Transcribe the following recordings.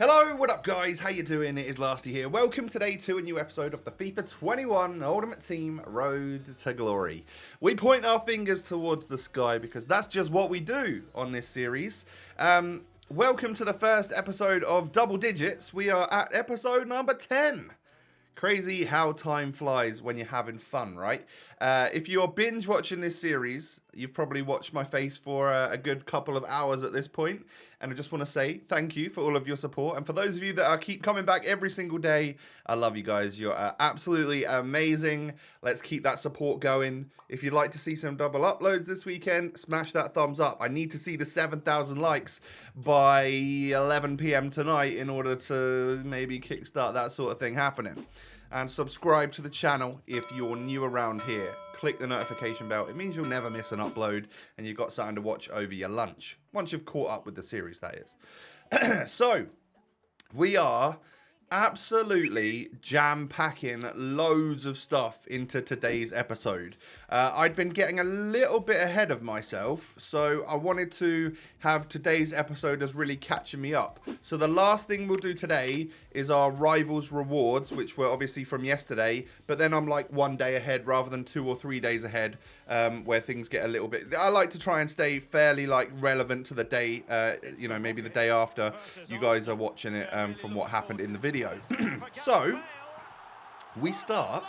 Hello, what up guys? How you doing? It is Lasty here. Welcome today to a new episode of the FIFA 21 Ultimate Team Road to Glory. We point our fingers towards the sky because that's just what we do on this series. Welcome to the first episode of Double Digits. We are at episode number 10. Crazy how time flies when you're having fun, right? If you're binge watching this series, you've probably watched my face for a good couple of hours at this point. And I just want to say thank you for all of your support. And for those of you that keep coming back every single day, I love you guys. You're absolutely amazing. Let's keep that support going. If you'd like to see some double uploads this weekend, smash that thumbs up. I need to see the 7,000 likes by 11 p.m. tonight in order to maybe kickstart that sort of thing happening. And subscribe to the channel if you're new around here. Click the notification bell. It means you'll never miss an upload and you've got something to watch over your lunch. Once you've caught up with the series, that is. So, we are absolutely jam-packing loads of stuff into today's episode. I'd been getting a little bit ahead of myself, so I wanted to have today's episode as really catching me up. So the last thing we'll do today is our Rivals rewards, which were obviously from yesterday, but then I'm like one day ahead rather than 2 or 3 days ahead, where things get a little bit... I like to try and stay fairly like relevant to the day, you know, maybe the day after you guys are watching it from what happened in the video. So, we start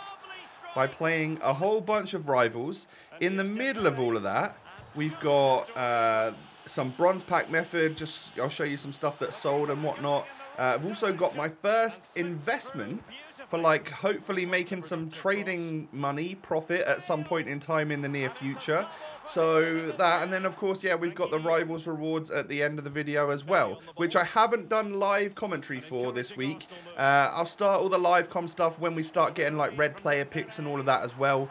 by playing a whole bunch of Rivals. In the middle of all of that, we've got some bronze pack method. I'll show you some stuff that's sold and whatnot. I've also got my first investment for like hopefully making some trading money profit at some point in time in the near future. So that, and then of course, yeah, we've got the Rivals rewards at the end of the video as well, which I haven't done live commentary for this week. I'll start all the live com stuff when we start getting like red player picks and all of that as well,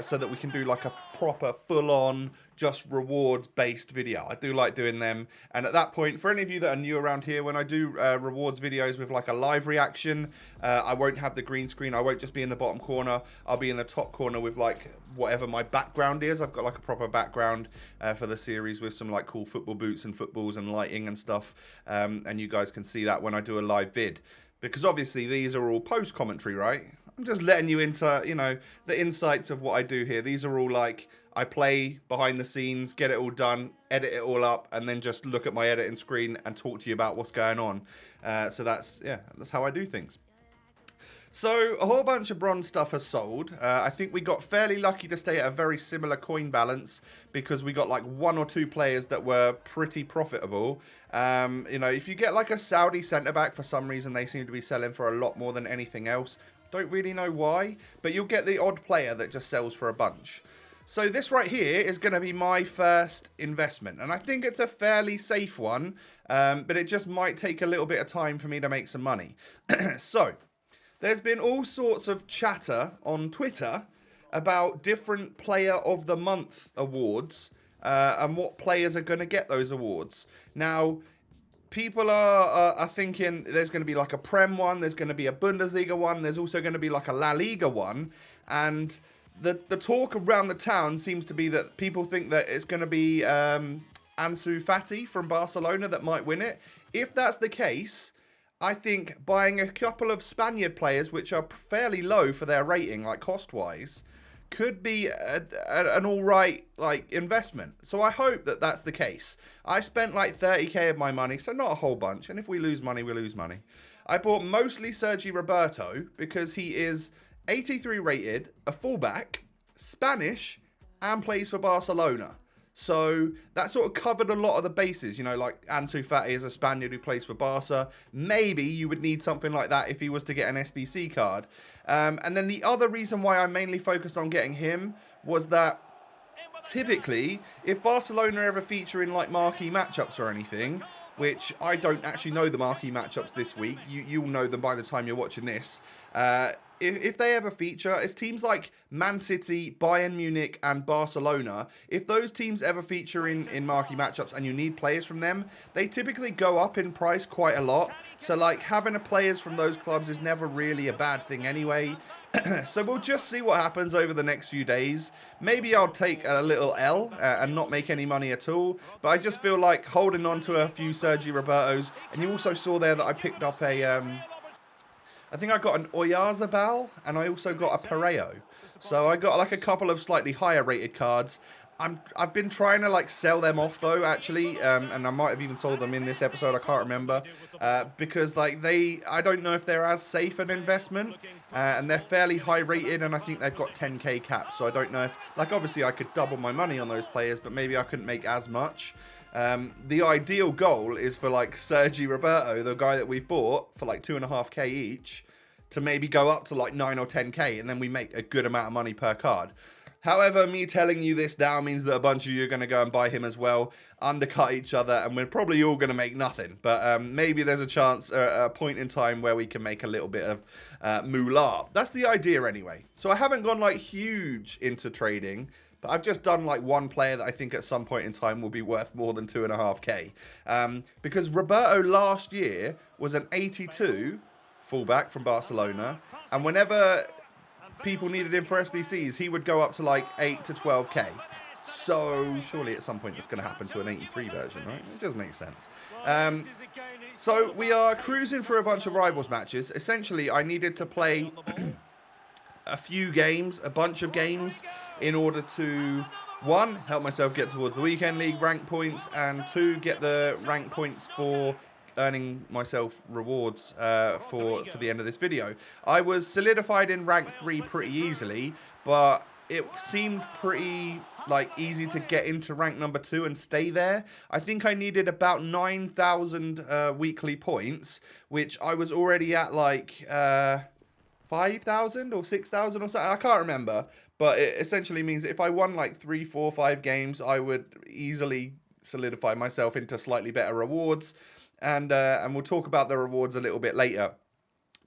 so that we can do like a proper full-on just rewards based video. I do like doing them, and at that point, for any of you that are new around here, when I do rewards videos with like a live reaction, I won't have the green screen. I won't just be in the bottom corner. I'll be in the top corner with like whatever my background is. I've got like a proper background for the series with some like cool football boots and footballs and lighting and stuff, and you guys can see that when I do a live vid, because obviously these are all post commentary, right? I'm just letting you into, you know, the insights of what I do here. These are all like, I play behind the scenes, get it all done, edit it all up, and then just look at my editing screen and talk to you about what's going on. So that's how I do things. So a whole bunch of bronze stuff has sold. I think we got fairly lucky to stay at a very similar coin balance because we got like 1 or 2 players that were pretty profitable. You know, if you get like a Saudi centre-back, for some reason they seem to be selling for a lot more than anything else. Don't really know why, but you'll get the odd player that just sells for a bunch. So this right here is going to be my first investment, and I think it's a fairly safe one, but it just might take a little bit of time for me to make some money. So, there's been all sorts of chatter on Twitter about different Player of the Month awards, and what players are going to get those awards. Now, people are thinking there's going to be like a Prem one, there's going to be a Bundesliga one, there's also going to be like a La Liga one, and the talk around the town seems to be that people think that it's going to be Ansu Fati from Barcelona that might win it. If that's the case, I think buying a couple of Spaniard players, which are fairly low for their rating, like cost-wise, could be an all-right like investment. So I hope that that's the case. I spent like 30k of my money, so not a whole bunch. And if we lose money, we lose money. I bought mostly Sergi Roberto because he is 83 rated, a fullback, Spanish, and plays for Barcelona. So that sort of covered a lot of the bases, you know, like Ansu Fati is a Spaniard who plays for Barca. Maybe you would need something like that if he was to get an SBC card. And then the other reason why I mainly focused on getting him was that typically, if Barcelona ever feature in like marquee matchups or anything, which I don't actually know the marquee matchups this week, you'll know them by the time you're watching this, if they ever feature, it's teams like Man City, Bayern Munich, and Barcelona. If those teams ever feature in marquee matchups and you need players from them, they typically go up in price quite a lot. So like having a players from those clubs is never really a bad thing anyway. So we'll just see what happens over the next few days. Maybe I'll take a little L and not make any money at all. But I just feel like holding on to a few Sergi Robertos. And you also saw there that I picked up a... I think I got an Oyarzabal, and I also got a Pareo. So I got like a couple of slightly higher rated cards. I've been trying to like sell them off though, actually, and I might have even sold them in this episode. I can't remember because like I don't know if they're as safe an investment, and they're fairly high rated, and I think they've got 10k caps. So I don't know if like obviously I could double my money on those players, but maybe I couldn't make as much. The ideal goal is for like Sergi Roberto, the guy that we've bought for like 2.5k each, to maybe go up to like 9 or 10k, and then we make a good amount of money per card. However, me telling you this now means that a bunch of you are going to go and buy him as well, undercut each other, and we're probably all going to make nothing. But maybe there's a chance, a point in time where we can make a little bit of moolah. That's the idea anyway. So I haven't gone like huge into trading, but I've just done like one player that I think at some point in time will be worth more than 2.5k. Because Roberto last year was an 82 fullback from Barcelona, and whenever people needed him for SBCs, he would go up to like 8 to 12k. So surely at some point it's going to happen to an 83 version, right? It just makes sense. So we are cruising through a bunch of rivals matches. Essentially, I needed to play a few games, a bunch of games, in order to, one, help myself get towards the weekend league rank points, and two, get the rank points for earning myself rewards for the end of this video. I was solidified in rank 3 pretty easily, but it seemed pretty like easy to get into rank number 2 and stay there. I think I needed about 9,000 weekly points, which I was already at like 5,000 or 6,000 or something. I can't remember, but it essentially means that if I won like 3, 4, 5 games, I would easily solidify myself into slightly better rewards. And we'll talk about the rewards a little bit later.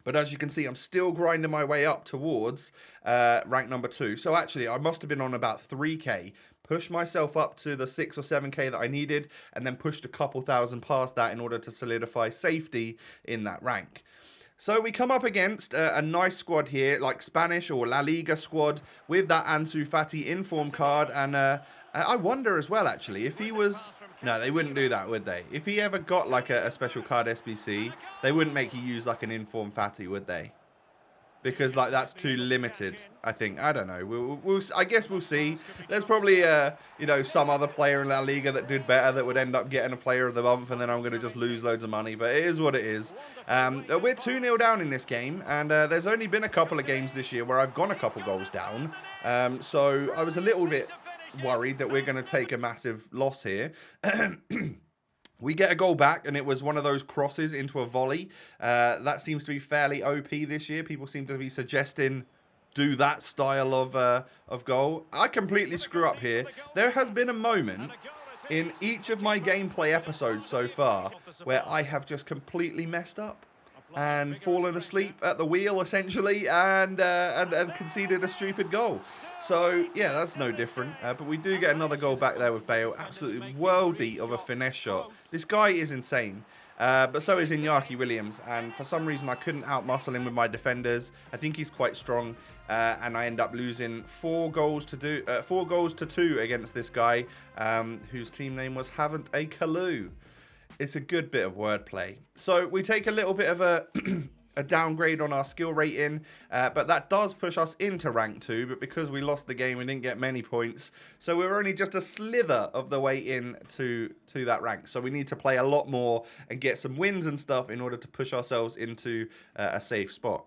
But as you can see, I'm still grinding my way up towards rank number 2. So actually, I must have been on about 3k. Pushed myself up to the 6 or 7k that I needed, and then pushed a couple thousand past that in order to solidify safety in that rank. So we come up against a nice squad here, like Spanish or La Liga squad, with that Ansu Fati inform card. And I wonder as well, actually, if he was... No, they wouldn't do that, would they? If he ever got like a special card SBC, they wouldn't make you use like an inform Fatty, would they? Because like that's too limited, I think. I don't know. I guess we'll see. There's probably you know, some other player in La Liga that did better that would end up getting a player of the month, and then I'm going to just lose loads of money. But it is what it is. We're 2-0 down in this game, and there's only been a couple of games this year where I've gone a couple goals down. So I was a little bit worried that we're going to take a massive loss here. We get a goal back, and it was one of those crosses into a volley. That seems to be fairly OP this year. People seem to be suggesting do that style of goal. I completely screw up here. There has been a moment in each of my gameplay episodes so far where I have just completely messed up and fallen asleep at the wheel, essentially, and conceded a stupid goal. So, yeah, that's no different. But we do get another goal back there with Bale. Absolutely worldy of a finesse shot. This guy is insane. But so is Iñaki Williams. And for some reason, I couldn't outmuscle him with my defenders. I think he's quite strong. And I end up losing 4 goals to 2 against this guy, whose team name was Haven't a Clue. It's a good bit of wordplay. So we take a little bit of a downgrade on our skill rating, but that does push us into rank 2. But because we lost the game, we didn't get many points. So we're only just a slither of the way in to that rank. So we need to play a lot more and get some wins and stuff in order to push ourselves into a safe spot.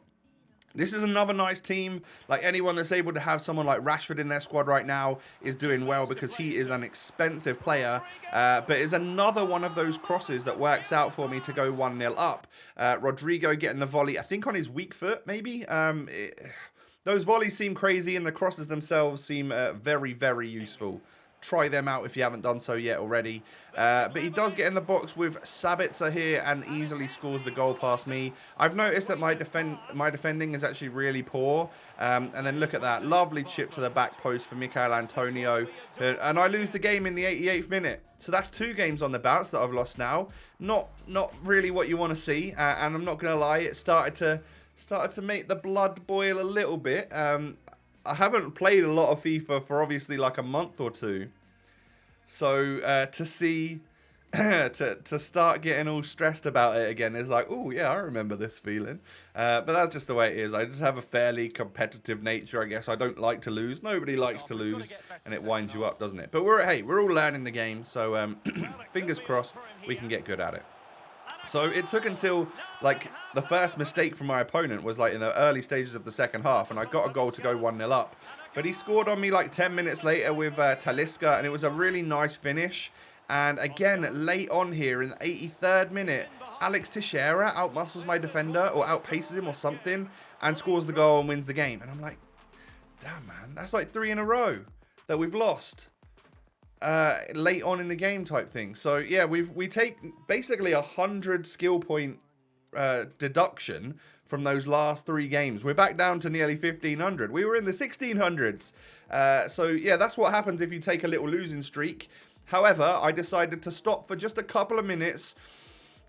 This is another nice team. Like, anyone that's able to have someone like Rashford in their squad right now is doing well, because he is an expensive player. But it's another one of those crosses that works out for me to go 1-0 up. Rodrigo getting the volley, I think on his weak foot, maybe. Those volleys seem crazy, and the crosses themselves seem very, very useful. try them out if you haven't done so yet already. But he does get in the box with Sabitzer here and easily scores the goal past me. I've noticed that my defending is actually really poor. And then look at that. Lovely chip to the back post for Michail Antonio. And I lose the game in the 88th minute. So that's 2 games on the bounce that I've lost now. Not really what you want to see. And I'm not going to lie, it started to make the blood boil a little bit. I haven't played a lot of FIFA for obviously like a month or 2. So to see, to start getting all stressed about it again is like, oh yeah, I remember this feeling. But that's just the way it is. I just have a fairly competitive nature, I guess. I don't like to lose. Nobody likes to lose, and it winds you up, doesn't it? But we're all learning the game, so fingers crossed we can get good at it. So it took until, like, the first mistake from my opponent was, like, in the early stages of the second half, and I got a goal to go 1-0 up. But he scored on me, like, 10 minutes later with Talisca, and it was a really nice finish. And, again, late on here, in the 83rd minute, Alex Teixeira outmuscles my defender, or outpaces him or something, and scores the goal and wins the game. And I'm like, damn, man, that's like 3 in a row that we've lost. Late on in the game type thing. So yeah, we take basically 100 skill point deduction from those last 3 games. We're back down to nearly 1500. We were in the 1600s. So yeah, that's what happens if you take a little losing streak. However, I decided to stop for just a couple of minutes,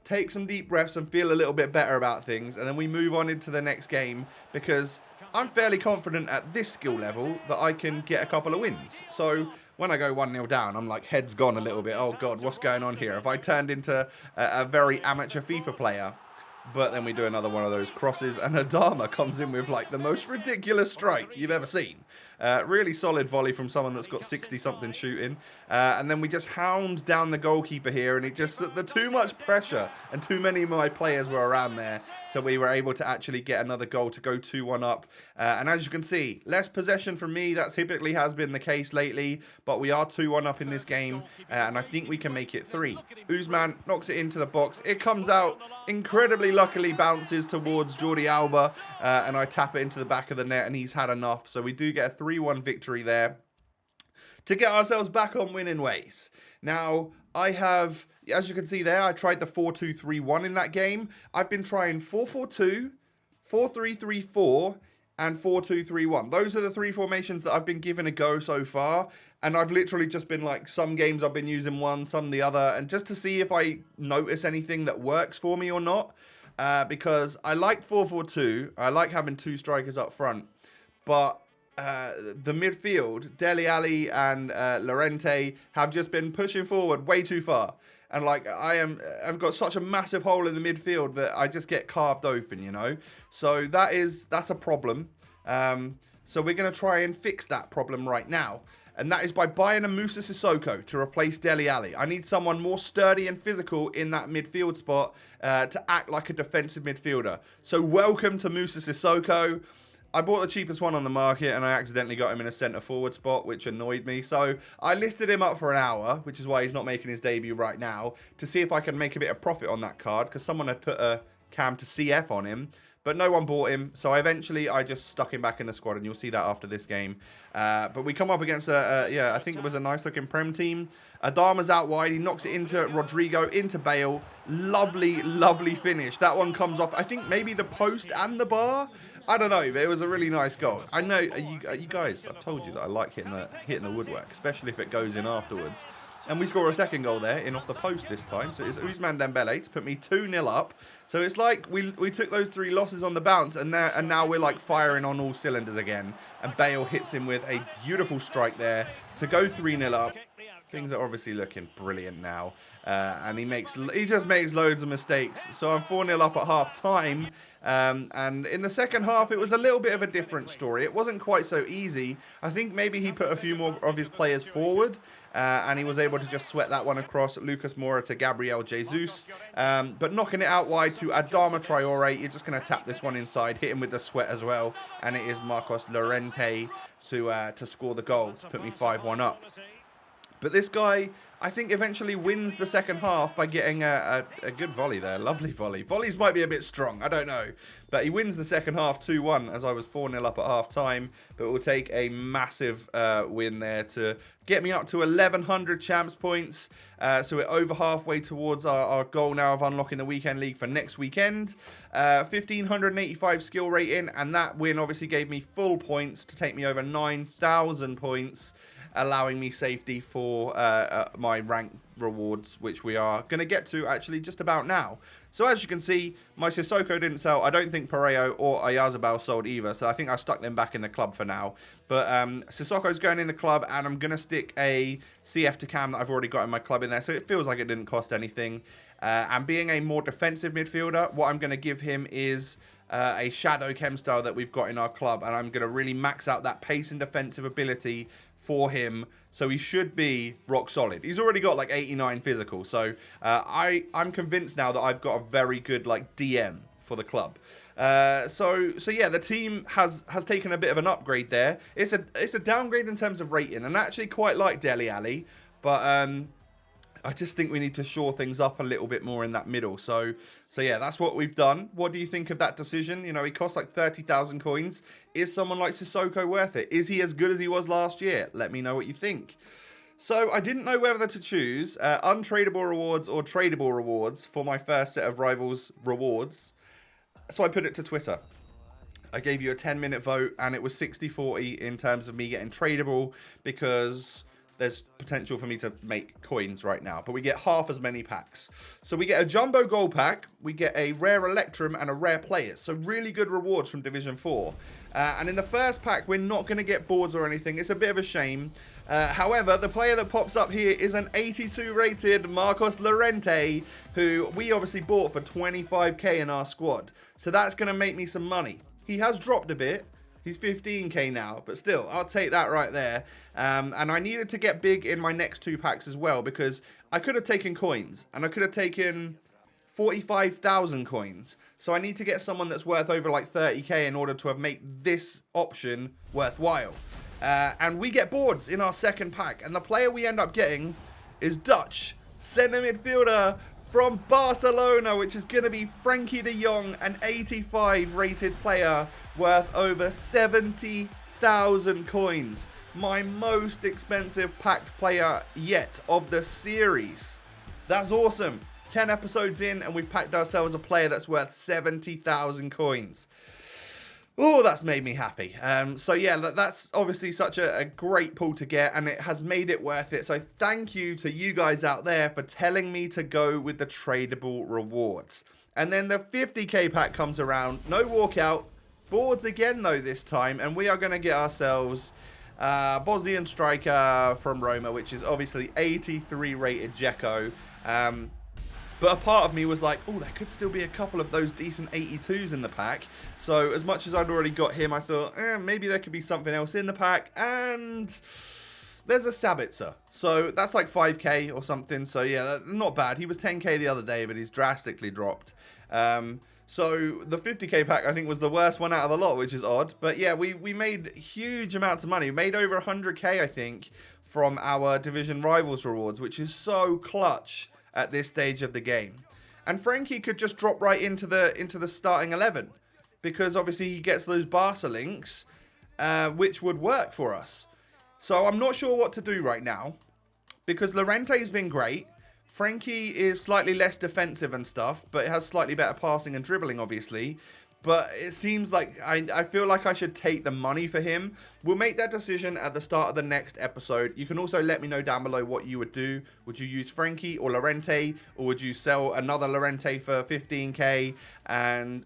take some deep breaths and feel a little bit better about things, and then we move on into the next game, because I'm fairly confident at this skill level that I can get a couple of wins. So when I go 1-0 down, I'm like, head's gone a little bit. Oh God, what's going on here? Have I turned into a very amateur FIFA player? But then we do another one of those crosses, and Adama comes in with like the most ridiculous strike you've ever seen. Really solid volley from someone that's got 60-something shooting. And then we just hound down the goalkeeper here, and it just, the too much pressure, and too many of my players were around there. So we were able to actually get another goal to go 2-1 up. And as you can see, less possession from me. That typically has been the case lately, but we are 2-1 up in this game, and I think we can make it 3. Usman knocks it into the box. It comes out, incredibly luckily bounces towards Jordi Alba, and I tap it into the back of the net, and he's had enough. So we do get a 3-1 victory there to get ourselves back on winning ways. Now, I have, as you can see there, I tried the 4-2-3-1 in that game. I've been trying 4-4-2, 4-3-3-4, and 4-2-3-1. Those are the 3 formations that I've been given a go so far. And I've literally just been like, some games I've been using one, some the other. And just to see if I notice anything that works for me or not. Because I like 4-4-2. I like having 2 strikers up front. But the midfield, Dele Alli and Llorente, have just been pushing forward way too far. And like, I've got such a massive hole in the midfield that I just get carved open, you know. So that's a problem. So we're going to try and fix that problem right now. And that is by buying a Moussa Sissoko to replace Dele Alli. I need someone more sturdy and physical in that midfield spot to act like a defensive midfielder. So welcome to Moussa Sissoko. I bought the cheapest one on the market, and I accidentally got him in a centre forward spot, which annoyed me. So I listed him up for an hour, which is why he's not making his debut right now, to see if I can make a bit of profit on that card, because someone had put a cam to CF on him, but no one bought him. So I just stuck him back in the squad, and you'll see that after this game. But we come up against I think it was a nice looking Prem team. Adama's out wide. He knocks it into Rodrigo, into Bale. Lovely, lovely finish. That one comes off, I think, maybe the post and the bar. I don't know, but it was a really nice goal. I know, you guys, I've told you that I like hitting the woodwork, especially if it goes in afterwards. And we score a second goal there, in off the post this time. So it's Ousmane Dembele to put me 2-0 up. So it's like we took those 3 losses on the bounce, and now we're like firing on all cylinders again. And Bale hits him with a beautiful strike there to go 3-0 up. Things are obviously looking brilliant now. And he just makes loads of mistakes. So I'm 4-0 up at half time. And in the second half, it was a little bit of a different story. It wasn't quite so easy. I think maybe he put a few more of his players forward. And he was able to just sweat that one across Lucas Moura to Gabriel Jesus. But knocking it out wide to Adama Traore. You're just going to tap this one inside, hit him with the sweat as well. And it is Marcos Llorente to score the goal to put me 5-1 up. But this guy, I think, eventually wins the second half by getting a good volley there. Lovely volley. Volleys might be a bit strong. I don't know. But he wins the second half 2-1 as I was 4-0 up at half time. But it will take a massive win there to get me up to 1,100 champs points. So we're over halfway towards our goal now of unlocking the weekend league for next weekend. 1,585 skill rating. And that win obviously gave me full points to take me over 9,000 points, allowing me safety for my rank rewards, which we are going to get to actually just about now. So as you can see, my Sissoko didn't sell. I don't think Pareo or Ayazabal sold either, so I think I stuck them back in the club for now. But Sissoko's going in the club, and I'm going to stick a CF to Cam that I've already got in my club in there, so it feels like it didn't cost anything. And being a more defensive midfielder, what I'm going to give him is a Shadow Chem style that we've got in our club, and I'm going to really max out that pace and defensive ability for him, so he should be rock solid. He's already got like 89 physical, so I'm convinced now that I've got a very good like DM for the club. So yeah, the team has taken a bit of an upgrade there. It's a downgrade in terms of rating, and I actually quite like Dele Alli, but I just think we need to shore things up a little bit more in that middle. So yeah, that's what we've done. What do you think of that decision? You know, he costs like 30,000 coins. Is someone like Sissoko worth it? Is he as good as he was last year? Let me know what you think. So I didn't know whether to choose untradeable rewards or tradable rewards for my first set of Rivals rewards. So I put it to Twitter. I gave you a 10-minute vote, and it was 60-40 in terms of me getting tradable, because there's potential for me to make coins right now, but we get half as many packs. So we get a Jumbo Gold Pack, we get a Rare Electrum, and a Rare Players. So really good rewards from Division 4. And in the first pack, we're not going to get boards or anything. It's a bit of a shame. However, the player that pops up here is an 82 rated Marcos Llorente, who we obviously bought for 25k in our squad. So that's going to make me some money. He has dropped a bit. He's 15k now, but still, I'll take that right there. And I needed to get big in my next two packs as well, because I could have taken coins, and I could have taken 45,000 coins. So I need to get someone that's worth over like 30k in order to have made this option worthwhile. And we get boards in our second pack, and the player we end up getting is Dutch centre midfielder from Barcelona, which is going to be Frankie de Jong, an 85 rated player worth over 70,000 coins. My most expensive packed player yet of the series. That's awesome. 10 episodes in, and we've packed ourselves a player that's worth 70,000 coins. Oh, that's made me happy. So yeah, that's obviously such a great pull to get, and it has made it worth it. So thank you to you guys out there for telling me to go with the tradable rewards. And then the 50k pack comes around. No walkout. Boards again though this time, and we are going to get ourselves Bosnian striker from Roma, which is obviously 83 rated Dzeko. But a part of me was like, oh, there could still be a couple of those decent 82s in the pack. So as much as I'd already got him, I thought, maybe there could be something else in the pack. And there's a Sabitzer. So that's like 5k or something. So yeah, not bad. He was 10k the other day, but he's drastically dropped. So the 50k pack, I think, was the worst one out of the lot, which is odd. But yeah, we made huge amounts of money. We made over 100k, I think, from our Division Rivals rewards, which is so clutch at this stage of the game. And Frankie could just drop right into the starting 11, because obviously he gets those Barca links, which would work for us. So I'm not sure what to do right now, because Llorente's been great. Frankie is slightly less defensive and stuff, but it has slightly better passing and dribbling, obviously. But it seems like I feel like I should take the money for him. We'll make that decision at the start of the next episode. You can also let me know down below what you would do. Would you use Frankie or Llorente, or would you sell another Llorente for 15k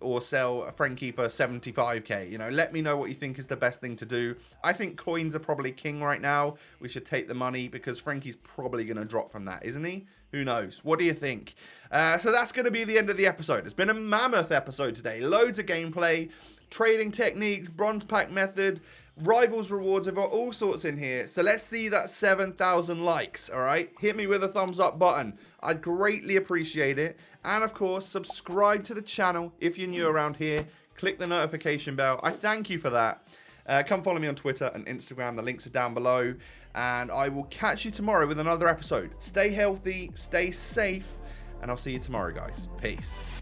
or sell Frankie for 75k? You know, let me know what you think is the best thing to do. I think coins are probably king right now. We should take the money, because Frankie's probably going to drop from that, isn't he? Who knows? What do you think? So that's going to be the end of the episode. It's been a mammoth episode today. Loads of gameplay, trading techniques, bronze pack method, rivals rewards. I've got all sorts in here. So let's see that 7,000 likes, all right? Hit me with a thumbs up button. I'd greatly appreciate it. And of course, subscribe to the channel if you're new around here. Click the notification bell. I thank you for that. Come follow me on Twitter and Instagram. The links are down below. And I will catch you tomorrow with another episode. Stay healthy, stay safe, and I'll see you tomorrow, guys. Peace.